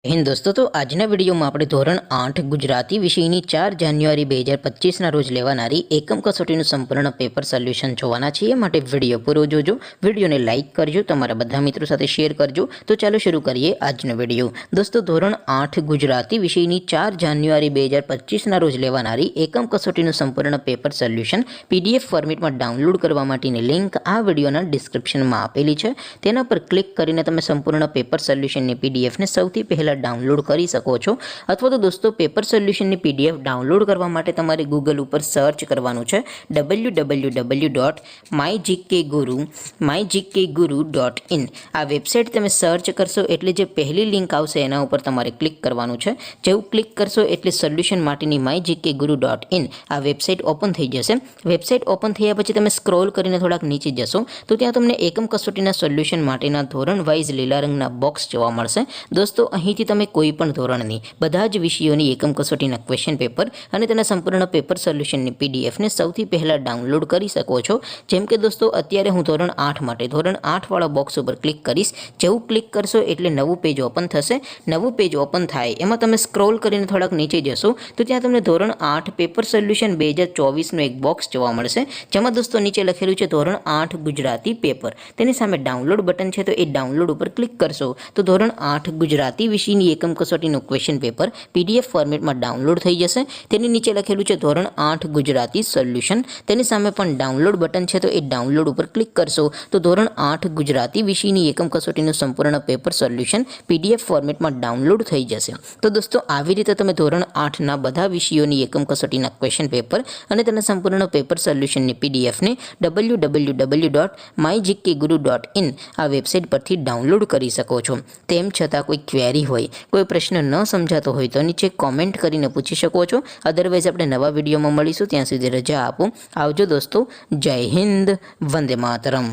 હિન્દ દોસ્તો, તો આજના વિડીયોમાં આપણે ધોરણ 8 ગુજરાતી વિષયની 4 જાન્યુઆરી 2025ના રોજ લેવાનારી એકમ કસોટીનું સંપૂર્ણ પેપર સોલ્યુશન જોવાના છીએ। માટે વિડીયો પૂરો જોજો, વિડીયોને લાઇક કરજો, તમારા બધા મિત્રો સાથે શેર કરજો। તો ચાલો શરૂ કરીએ આજનો વિડીયો। દોસ્તો, ધોરણ 8 ગુજરાતી વિષયની 4 જાન્યુઆરી 2025ના રોજ લેવાનારી એકમ કસોટીનું સંપૂર્ણ પેપર સોલ્યુશન PDF ફોર્મેટમાં ડાઉનલોડ કરવા માટેની લિંક આ વિડીયોના ડિસ્ક્રિપ્શનમાં આપેલી છે। તેના પર ક્લિક કરીને તમે સંપૂર્ણ પેપર સોલ્યુશનની PDFને સૌથી પહેલા डाउनलॉड કરી શકો છો। અથવા તો દોસ્તો, પેપર સોલ્યુશનની PDF ડાઉનલોડ કરવા માટે તમારે ગૂગલ ઉપર સર્ચ કરવાનું છે www.mygkguru.in। આ વેબસાઇટ તમે સર્ચ કરશો એટલે જે પહેલી લિંક આવશે એના ઉપર તમારે ક્લિક કરવાનું છે। જેવું ક્લિક કરશો એટલે સોલ્યુશન માટેની mygkguru.in આ વેબસાઇટ ઓપન થઈ જશે। વેબસાઇટ ઓપન થયા પછી તમે સ્ક્રોલ કરીને થોડાક નીચે જશો તો ત્યાં તમને એકમ કસોટીના સોલ્યુશન માટેના ધોરણ વાઇઝ લીલા રંગના બોક્સ જોવા મળશે। દોસ્તો, અહીંથી તમે કોઈ પણ ધોરણની બધા જ વિષયોની એકમ કસોટીના ક્વેશ્ચન પેપર અને તેના સંપૂર્ણ પેપર સોલ્યુશનની PDFને સૌથી પહેલાં ડાઉનલોડ કરી શકો છો। જેમ કે દોસ્તો, અત્યારે હું ધોરણ 8 માટે ધોરણ 8 વાળા બોક્સ ઉપર ક્લિક કરીશ। જેવું ક્લિક કરશો એટલે નવું પેજ ઓપન થશે। નવું પેજ ઓપન થાય એમાં તમે સ્ક્રોલ કરીને થોડાક નીચે જશો તો ત્યાં તમને ધોરણ 8 પેપર સોલ્યુશન 2024નું એક બોક્સ જોવા મળશે, જેમાં દોસ્તો નીચે લખેલું છે ધોરણ 8 ગુજરાતી પેપર। તેની સામે ડાઉનલોડ બટન છે, તો એ ડાઉનલોડ ઉપર ક્લિક કરશો તો ધોરણ 8 ગુજરાતી વિષયની એકમ કસોટીનું ક્વેશ્ચન પેપર PDF ફોર્મેટમાં ડાઉનલોડ થઈ જશે। તેની નીચે લખેલું છે ધોરણ 8 ગુજરાતી સોલ્યુશન। તેની સામે પણ ડાઉનલોડ બટન છે, તો એ ડાઉનલોડ ઉપર ક્લિક કરશો તો ધોરણ 8 ગુજરાતી વિષયની એકમ કસોટીનું સંપૂર્ણ પેપર સોલ્યુશન PDF ફોર્મેટમાં ડાઉનલોડ થઈ જશે। તો દોસ્તો, આવી રીતે તમે ધોરણ 8ના બધા વિષયોની એકમ કસોટીના ક્વેશ્ચન પેપર અને તેના સંપૂર્ણ પેપર સોલ્યુશનની PDFને www.mygkguru.in આ વેબસાઇટ પરથી ડાઉનલોડ કરી શકો છો। તેમ છતાં કોઈ ક્વેરી હોય, કોઈ પ્રશ્ન ન સમજાતો હોય તો નીચે કોમેન્ટ કરીને પૂછી શકો છો। અદરવાઇઝ આપણે નવા વિડીયોમાં મળીશું, ત્યાં સુધી રજા આપો। આવજો દોસ્તો, જય હિન્દ, વંદે માતરમ।